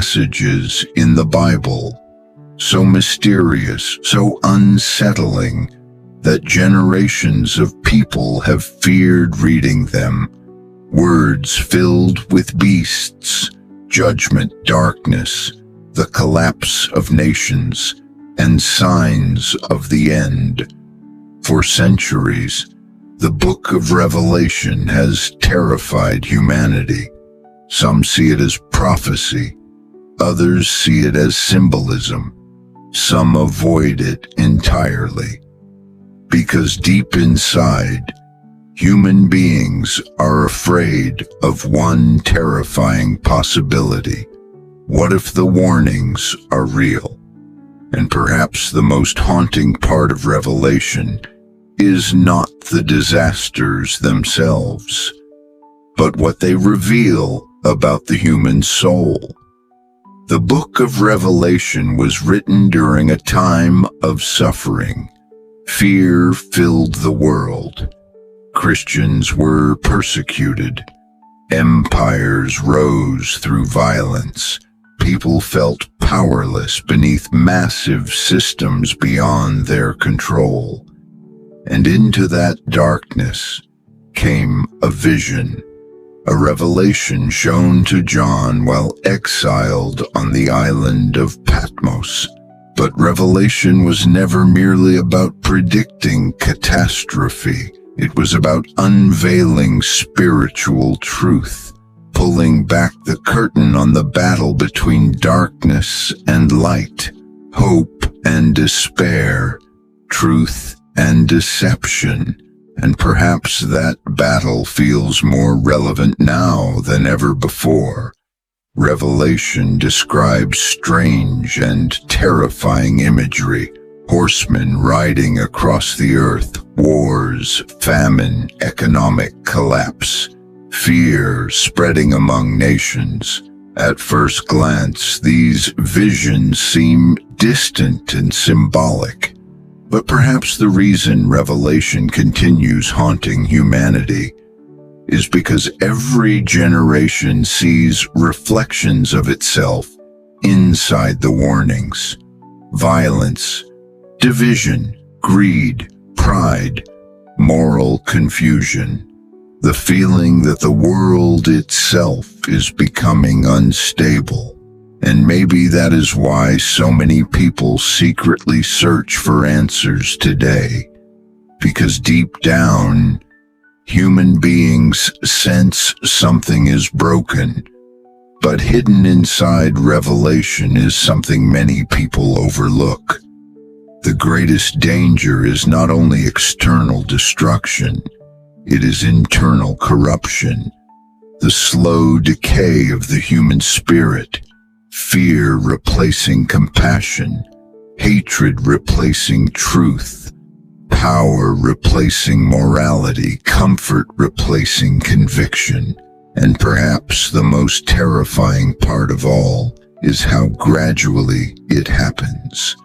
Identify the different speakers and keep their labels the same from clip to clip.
Speaker 1: passages in the Bible, so mysterious, so unsettling, that generations of people have feared reading them. Words filled with beasts, judgment, darkness, the collapse of nations, and signs of the end. For centuries, the book of Revelation has terrified humanity. Some see it as prophecy, others see it as symbolism, some avoid it entirely. Because deep inside, human beings are afraid of one terrifying possibility. What if the warnings are real? And perhaps the most haunting part of Revelation is not the disasters themselves, but what they reveal about the human soul. The book of Revelation was written during a time of suffering. Fear filled the world. Christians were persecuted. Empires rose through violence. People felt powerless beneath massive systems beyond their control. And into that darkness came a vision, a revelation shown to John while exiled on the island of Patmos. But Revelation was never merely about predicting catastrophe. It was about unveiling spiritual truth, pulling back the curtain on the battle between darkness and light, hope and despair, truth and deception. And perhaps that battle feels more relevant now than ever before. Revelation describes strange and terrifying imagery, horsemen riding across the earth, wars, famine, economic collapse, fear spreading among nations. At first glance, these visions seem distant and symbolic. But perhaps the reason Revelation continues haunting humanity is because every generation sees reflections of itself inside the warnings. Violence, division, greed, pride, moral confusion, the feeling that the world itself is becoming unstable. And maybe that is why so many people secretly search for answers today. Because deep down, human beings sense something is broken. But hidden inside Revelation is something many people overlook. The greatest danger is not only external destruction, it is internal corruption, the slow decay of the human spirit. Fear replacing compassion, hatred replacing truth, power replacing morality, comfort replacing conviction. And perhaps the most terrifying part of all is how gradually it happens.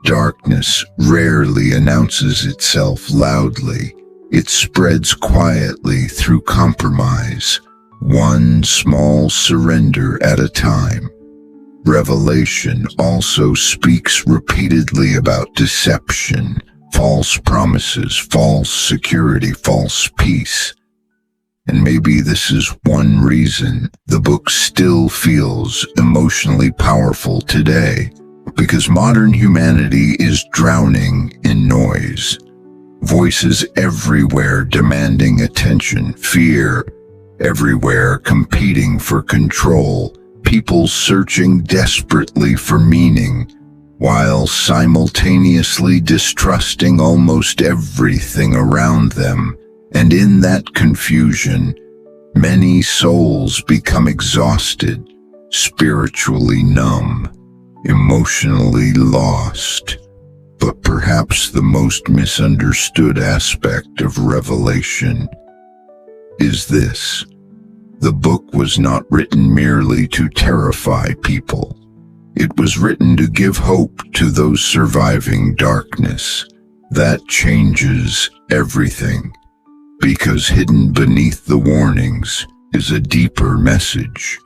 Speaker 1: Darkness rarely announces itself loudly. It spreads quietly through compromise, one small surrender at a time. Revelation also speaks repeatedly about deception, false promises, false security, false peace. And maybe this is one reason the book still feels emotionally powerful today, because modern humanity is drowning in noise. Voices everywhere demanding attention, fear everywhere competing for control, people searching desperately for meaning, while simultaneously distrusting almost everything around them. And in that confusion, many souls become exhausted, spiritually numb, emotionally lost. But perhaps the most misunderstood aspect of Revelation is this. The book was not written merely to terrify people. It was written to give hope to those surviving darkness. That changes everything, because hidden beneath the warnings is a deeper message.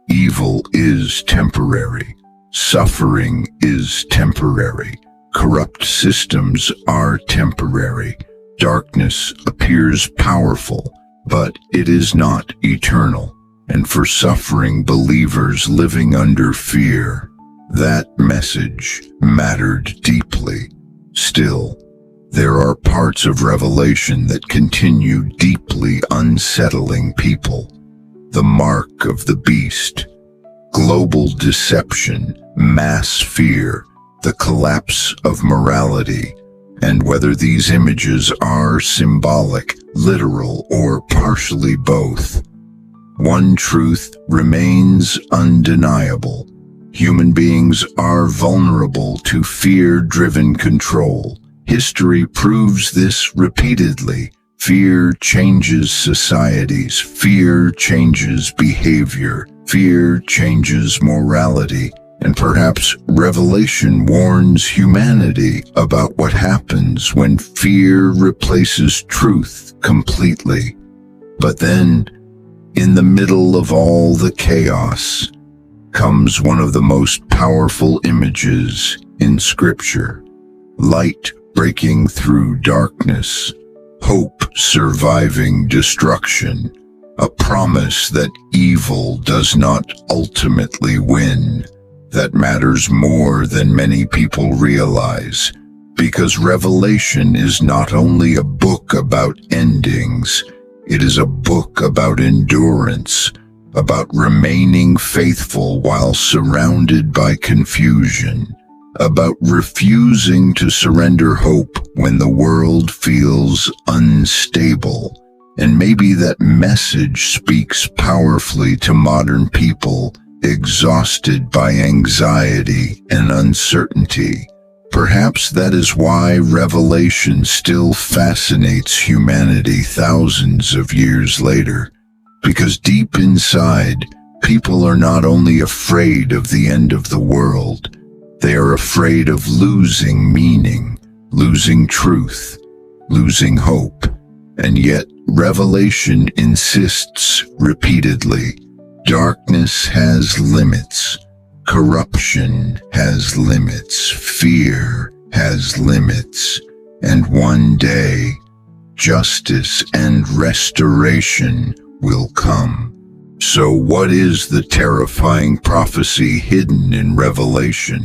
Speaker 1: Evil is temporary. Suffering is temporary. Corrupt systems are temporary. Darkness appears powerful, but it is not eternal. And for suffering believers living under fear, that message mattered deeply. Still, there are parts of Revelation that continue deeply unsettling people. The mark of the beast, global deception, mass fear, the collapse of morality, and whether these images are symbolic, literal, or partially both. One truth remains undeniable. Human beings are vulnerable to fear-driven control. History proves this repeatedly. Fear changes societies. Fear changes behavior. Fear changes morality. And perhaps Revelation warns humanity about what happens when fear replaces truth completely. But then, in the middle of all the chaos, comes one of the most powerful images in Scripture. Light breaking through darkness, hope surviving destruction, a promise that evil does not ultimately win. That matters more than many people realize, because Revelation is not only a book about endings, it is a book about endurance, about remaining faithful while surrounded by confusion, about refusing to surrender hope when the world feels unstable. And maybe that message speaks powerfully to modern people exhausted by anxiety and uncertainty. Perhaps that is why Revelation still fascinates humanity thousands of years later. Because deep inside, people are not only afraid of the end of the world, they are afraid of losing meaning, losing truth, losing hope. And yet, Revelation insists repeatedly, darkness has limits, corruption has limits, fear has limits, and one day, justice and restoration will come. So what is the terrifying prophecy hidden in Revelation?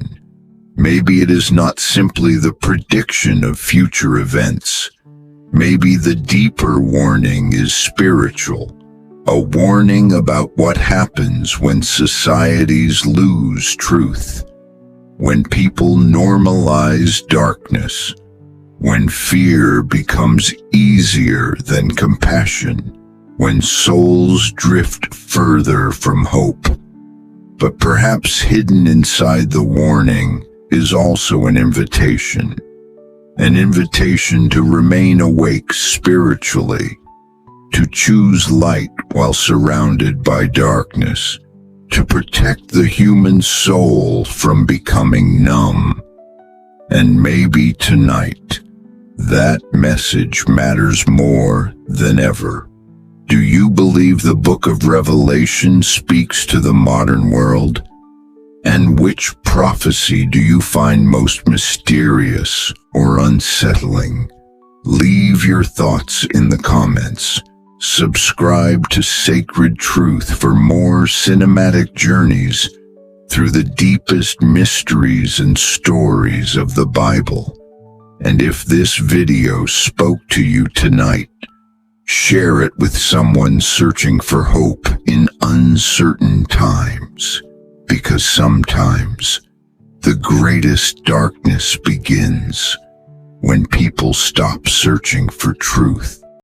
Speaker 1: Maybe it is not simply the prediction of future events. Maybe the deeper warning is spiritual, a warning about what happens when societies lose truth, when people normalize darkness, when fear becomes easier than compassion, when souls drift further from hope. But perhaps hidden inside the warning is also an invitation to remain awake spiritually, to choose light while surrounded by darkness, to protect the human soul from becoming numb. And maybe tonight, that message matters more than ever. Do you believe the book of Revelation speaks to the modern world? And which prophecy do you find most mysterious or unsettling? Leave your thoughts in the comments. Subscribe to Sacred Truth for more cinematic journeys through the deepest mysteries and stories of the Bible. And if this video spoke to you tonight, share it with someone searching for hope in uncertain times. Because sometimes the greatest darkness begins when people stop searching for truth